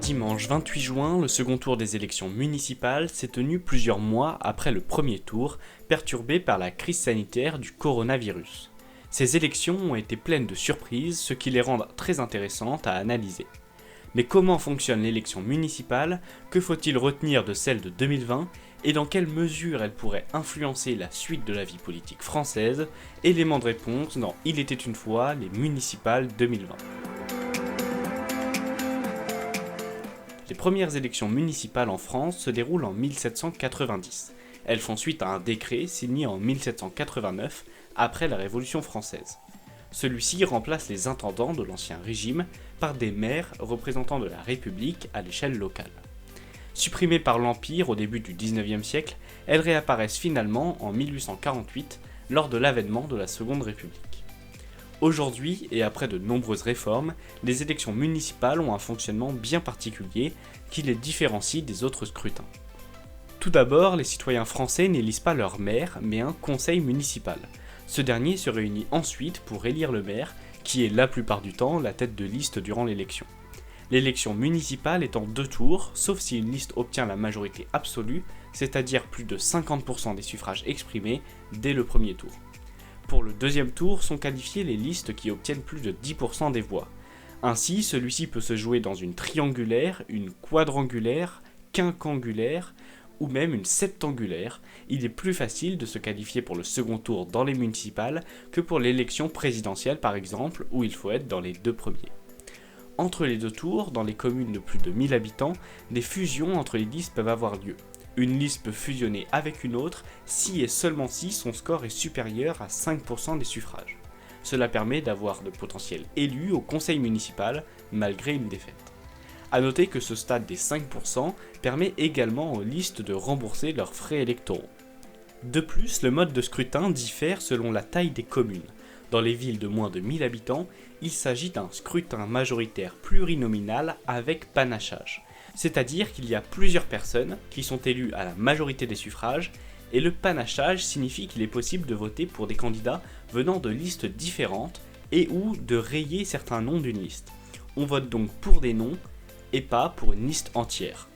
Dimanche 28 juin, le second tour des élections municipales s'est tenu plusieurs mois après le premier tour, perturbé par la crise sanitaire du coronavirus. Ces élections ont été pleines de surprises, ce qui les rend très intéressantes à analyser. Mais comment fonctionne l'élection municipale? Que faut-il retenir de celle de 2020? Et dans quelle mesure elle pourrait influencer la suite de la vie politique française? Élément de réponse dans Il était une fois, les municipales 2020. Les premières élections municipales en France se déroulent en 1790. Elles font suite à un décret signé en 1789 après la Révolution française. Celui-ci remplace les intendants de l'ancien régime par des maires représentants de la République à l'échelle locale. Supprimées par l'Empire au début du XIXe siècle, elles réapparaissent finalement en 1848 lors de l'avènement de la Seconde République. Aujourd'hui, et après de nombreuses réformes, les élections municipales ont un fonctionnement bien particulier qui les différencie des autres scrutins. Tout d'abord, les citoyens français n'élisent pas leur maire, mais un conseil municipal. Ce dernier se réunit ensuite pour élire le maire, qui est la plupart du temps la tête de liste durant l'élection. L'élection municipale est en 2 tours, sauf si une liste obtient la majorité absolue, c'est-à-dire plus de 50% des suffrages exprimés dès le premier tour. Pour le deuxième tour sont qualifiées les listes qui obtiennent plus de 10% des voix. Ainsi, celui-ci peut se jouer dans une triangulaire, une quadrangulaire, quincangulaire, ou même une septangulaire. Il est plus facile de se qualifier pour le second tour dans les municipales que pour l'élection présidentielle par exemple, où il faut être dans les 2 premiers. Entre les 2 tours, dans les communes de plus de 1000 habitants, des fusions entre les listes peuvent avoir lieu. Une liste peut fusionner avec une autre si et seulement si son score est supérieur à 5% des suffrages. Cela permet d'avoir de potentiels élus au conseil municipal malgré une défaite. A noter que ce stade des 5% permet également aux listes de rembourser leurs frais électoraux. De plus, le mode de scrutin diffère selon la taille des communes. Dans les villes de moins de 1000 habitants, il s'agit d'un scrutin majoritaire plurinominal avec panachage. C'est-à-dire qu'il y a plusieurs personnes qui sont élues à la majorité des suffrages, et le panachage signifie qu'il est possible de voter pour des candidats venant de listes différentes et ou de rayer certains noms d'une liste. On vote donc pour des noms et pas pour une liste entière.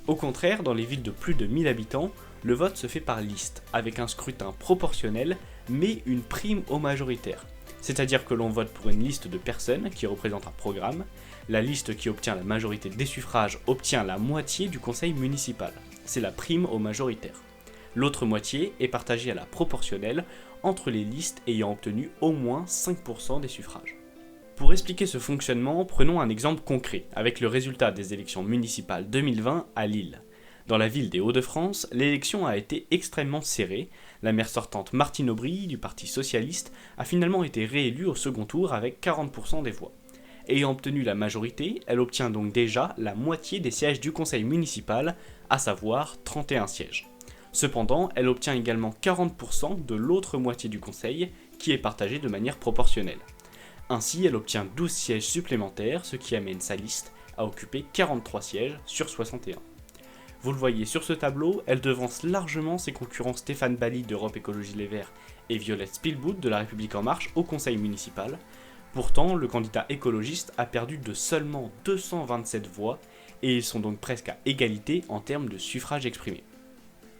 Au contraire, dans les villes de plus de 1000 habitants, le vote se fait par liste, avec un scrutin proportionnel, mais une prime au majoritaire. C'est-à-dire que l'on vote pour une liste de personnes qui représentent un programme, la liste qui obtient la majorité des suffrages obtient la moitié du conseil municipal, c'est la prime au majoritaire. L'autre moitié est partagée à la proportionnelle entre les listes ayant obtenu au moins 5% des suffrages. Pour expliquer ce fonctionnement, prenons un exemple concret avec le résultat des élections municipales 2020 à Lille. Dans la ville des Hauts-de-France, l'élection a été extrêmement serrée. La maire sortante Martine Aubry du Parti Socialiste a finalement été réélue au second tour avec 40% des voix. Ayant obtenu la majorité, elle obtient donc déjà la moitié des sièges du conseil municipal, à savoir 31 sièges. Cependant, elle obtient également 40% de l'autre moitié du conseil, qui est partagée de manière proportionnelle. Ainsi, elle obtient 12 sièges supplémentaires, ce qui amène sa liste à occuper 43 sièges sur 61. Vous le voyez sur ce tableau, elle devance largement ses concurrents Stéphane Bally d'Europe Écologie Les Verts et Violette Spilbout de La République En Marche au conseil municipal. Pourtant, le candidat écologiste a perdu de seulement 227 voix et ils sont donc presque à égalité en termes de suffrages exprimés.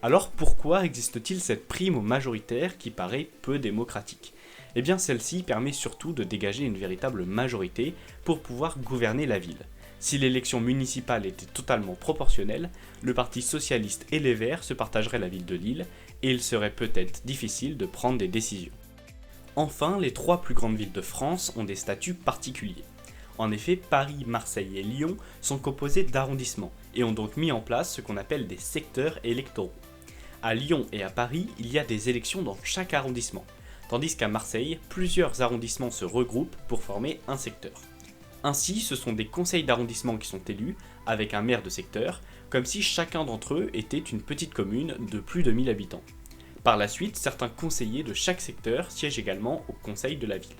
Alors pourquoi existe-t-il cette prime au majoritaire qui paraît peu démocratique? Eh bien celle-ci permet surtout de dégager une véritable majorité pour pouvoir gouverner la ville. Si l'élection municipale était totalement proportionnelle, le Parti Socialiste et les Verts se partageraient la ville de Lille et il serait peut-être difficile de prendre des décisions. Enfin, les 3 plus grandes villes de France ont des statuts particuliers. En effet, Paris, Marseille et Lyon sont composés d'arrondissements et ont donc mis en place ce qu'on appelle des secteurs électoraux. À Lyon et à Paris, il y a des élections dans chaque arrondissement, tandis qu'à Marseille, plusieurs arrondissements se regroupent pour former un secteur. Ainsi, ce sont des conseils d'arrondissement qui sont élus, avec un maire de secteur, comme si chacun d'entre eux était une petite commune de plus de 1000 habitants. Par la suite, certains conseillers de chaque secteur siègent également au conseil de la ville.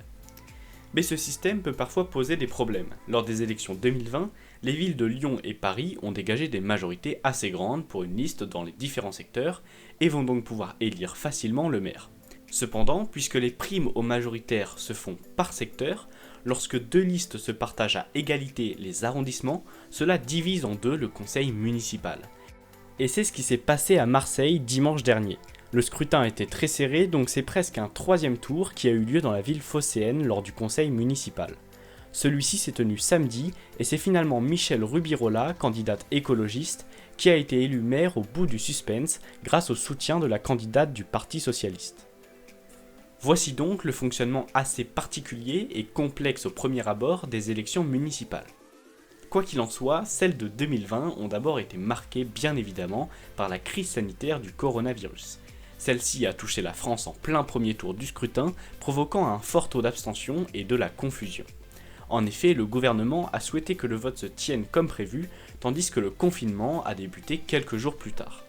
Mais ce système peut parfois poser des problèmes. Lors des élections 2020, les villes de Lyon et Paris ont dégagé des majorités assez grandes pour une liste dans les différents secteurs et vont donc pouvoir élire facilement le maire. Cependant, puisque les primes aux majoritaires se font par secteur, lorsque deux listes se partagent à égalité les arrondissements, cela divise en deux le conseil municipal. Et c'est ce qui s'est passé à Marseille dimanche dernier. Le scrutin était très serré, donc c'est presque un troisième tour qui a eu lieu dans la ville phocéenne lors du conseil municipal. Celui-ci s'est tenu samedi et c'est finalement Michèle Rubirola, candidate écologiste, qui a été élue maire au bout du suspense grâce au soutien de la candidate du Parti socialiste. Voici donc le fonctionnement assez particulier et complexe au premier abord des élections municipales. Quoi qu'il en soit, celles de 2020 ont d'abord été marquées bien évidemment par la crise sanitaire du coronavirus. Celle-ci a touché la France en plein premier tour du scrutin, provoquant un fort taux d'abstention et de la confusion. En effet, le gouvernement a souhaité que le vote se tienne comme prévu, tandis que le confinement a débuté quelques jours plus tard.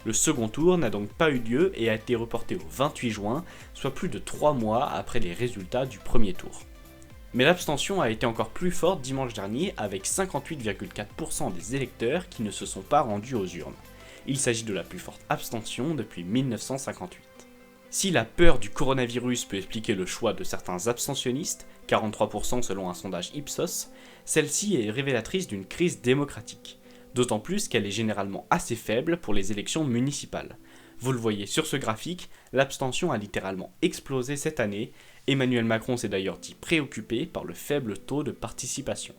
Le second tour n'a donc pas eu lieu et a été reporté au 28 juin, soit plus de 3 mois après les résultats du premier tour. Mais l'abstention a été encore plus forte dimanche dernier avec 58,4% des électeurs qui ne se sont pas rendus aux urnes. Il s'agit de la plus forte abstention depuis 1958. Si la peur du coronavirus peut expliquer le choix de certains abstentionnistes, 43% selon un sondage Ipsos, celle-ci est révélatrice d'une crise démocratique. D'autant plus qu'elle est généralement assez faible pour les élections municipales. Vous le voyez sur ce graphique, l'abstention a littéralement explosé cette année. Emmanuel Macron s'est d'ailleurs dit préoccupé par le faible taux de participation.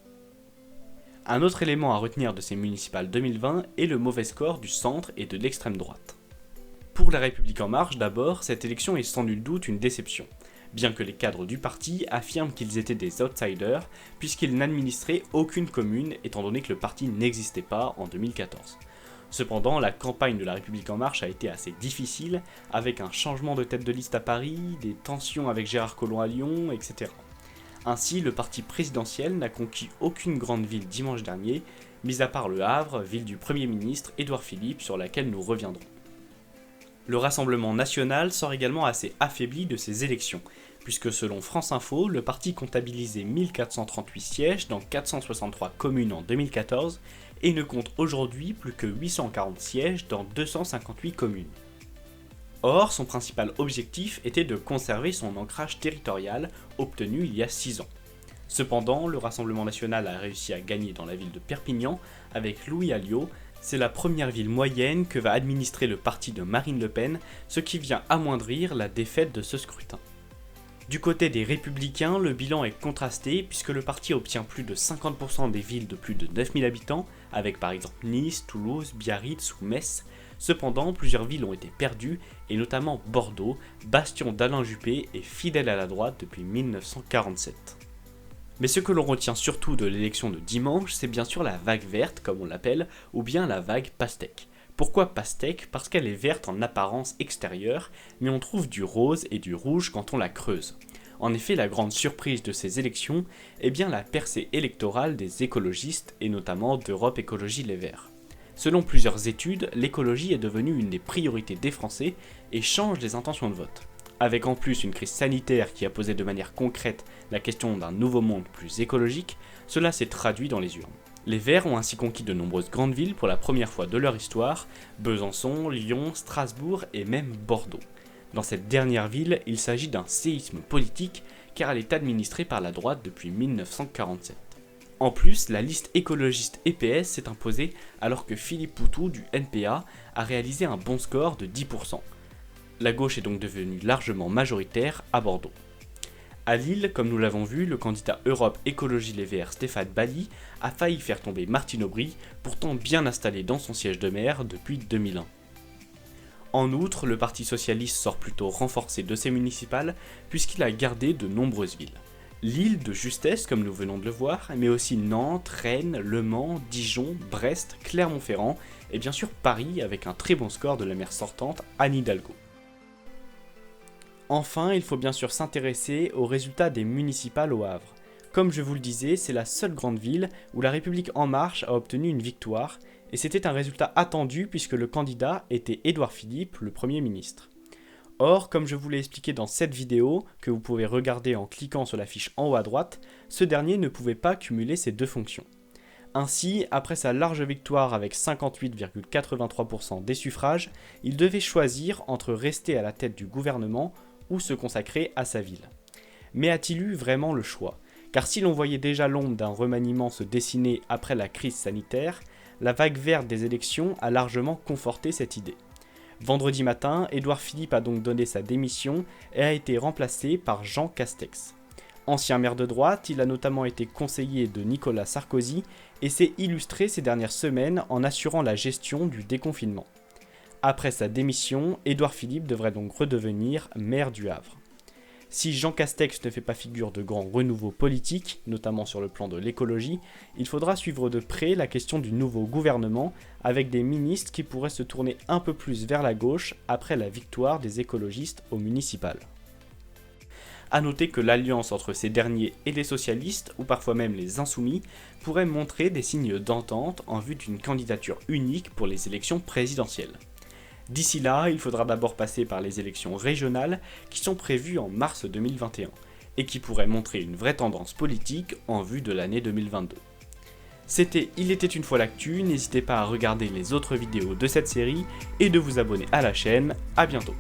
Un autre élément à retenir de ces municipales 2020 est le mauvais score du centre et de l'extrême droite. Pour La République En Marche d'abord, cette élection est sans nul doute une déception, bien que les cadres du parti affirment qu'ils étaient des outsiders, puisqu'ils n'administraient aucune commune étant donné que le parti n'existait pas en 2014. Cependant, la campagne de La République En Marche a été assez difficile, avec un changement de tête de liste à Paris, des tensions avec Gérard Collomb à Lyon, etc. Ainsi, le parti présidentiel n'a conquis aucune grande ville dimanche dernier, mis à part Le Havre, ville du Premier ministre Édouard Philippe, sur laquelle nous reviendrons. Le Rassemblement national sort également assez affaibli de ces élections, puisque selon France Info, le parti comptabilisait 1438 sièges dans 463 communes en 2014 et ne compte aujourd'hui plus que 840 sièges dans 258 communes. Or, son principal objectif était de conserver son ancrage territorial obtenu il y a 6 ans. Cependant, le Rassemblement national a réussi à gagner dans la ville de Perpignan avec Louis Alliot. C'est la première ville moyenne que va administrer le parti de Marine Le Pen, ce qui vient amoindrir la défaite de ce scrutin. Du côté des Républicains, le bilan est contrasté puisque le parti obtient plus de 50% des villes de plus de 9000 habitants, avec par exemple Nice, Toulouse, Biarritz ou Metz. Cependant, plusieurs villes ont été perdues, et notamment Bordeaux, bastion d'Alain Juppé et fidèle à la droite depuis 1947. Mais ce que l'on retient surtout de l'élection de dimanche, c'est bien sûr la vague verte, comme on l'appelle, ou bien la vague pastèque. Pourquoi pastèque ? Parce qu'elle est verte en apparence extérieure, mais on trouve du rose et du rouge quand on la creuse. En effet, la grande surprise de ces élections est bien la percée électorale des écologistes, et notamment d'Europe Écologie Les Verts. Selon plusieurs études, l'écologie est devenue une des priorités des Français et change les intentions de vote. Avec en plus une crise sanitaire qui a posé de manière concrète la question d'un nouveau monde plus écologique, cela s'est traduit dans les urnes. Les Verts ont ainsi conquis de nombreuses grandes villes pour la première fois de leur histoire, Besançon, Lyon, Strasbourg et même Bordeaux. Dans cette dernière ville, il s'agit d'un séisme politique car elle est administrée par la droite depuis 1947. En plus, la liste écologiste EPS s'est imposée alors que Philippe Poutou du NPA a réalisé un bon score de 10%. La gauche est donc devenue largement majoritaire à Bordeaux. À Lille, comme nous l'avons vu, le candidat Europe Écologie Les Verts Stéphane Bally a failli faire tomber Martine Aubry, pourtant bien installé dans son siège de maire depuis 2001. En outre, le Parti socialiste sort plutôt renforcé de ses municipales puisqu'il a gardé de nombreuses villes. Lille de justesse comme nous venons de le voir, mais aussi Nantes, Rennes, Le Mans, Dijon, Brest, Clermont-Ferrand et bien sûr Paris avec un très bon score de la maire sortante Anne Hidalgo. Enfin, il faut bien sûr s'intéresser aux résultats des municipales au Havre. Comme je vous le disais, c'est la seule grande ville où La République En Marche a obtenu une victoire, et c'était un résultat attendu puisque le candidat était Édouard Philippe, le Premier ministre. Or, comme je vous l'ai expliqué dans cette vidéo, que vous pouvez regarder en cliquant sur la fiche en haut à droite, ce dernier ne pouvait pas cumuler ces deux fonctions. Ainsi, après sa large victoire avec 58,83% des suffrages, il devait choisir entre rester à la tête du gouvernement ou se consacrer à sa ville. Mais a-t-il eu vraiment le choix ? Car si l'on voyait déjà l'ombre d'un remaniement se dessiner après la crise sanitaire, la vague verte des élections a largement conforté cette idée. Vendredi matin, Édouard Philippe a donc donné sa démission et a été remplacé par Jean Castex. Ancien maire de droite, il a notamment été conseiller de Nicolas Sarkozy et s'est illustré ces dernières semaines en assurant la gestion du déconfinement. Après sa démission, Édouard Philippe devrait donc redevenir maire du Havre. Si Jean Castex ne fait pas figure de grand renouveau politique, notamment sur le plan de l'écologie, il faudra suivre de près la question du nouveau gouvernement avec des ministres qui pourraient se tourner un peu plus vers la gauche après la victoire des écologistes au municipal. A noter que l'alliance entre ces derniers et les socialistes, ou parfois même les insoumis, pourrait montrer des signes d'entente en vue d'une candidature unique pour les élections présidentielles. D'ici là, il faudra d'abord passer par les élections régionales qui sont prévues en mars 2021 et qui pourraient montrer une vraie tendance politique en vue de l'année 2022. C'était Il était une fois l'actu, n'hésitez pas à regarder les autres vidéos de cette série et de vous abonner à la chaîne, à bientôt.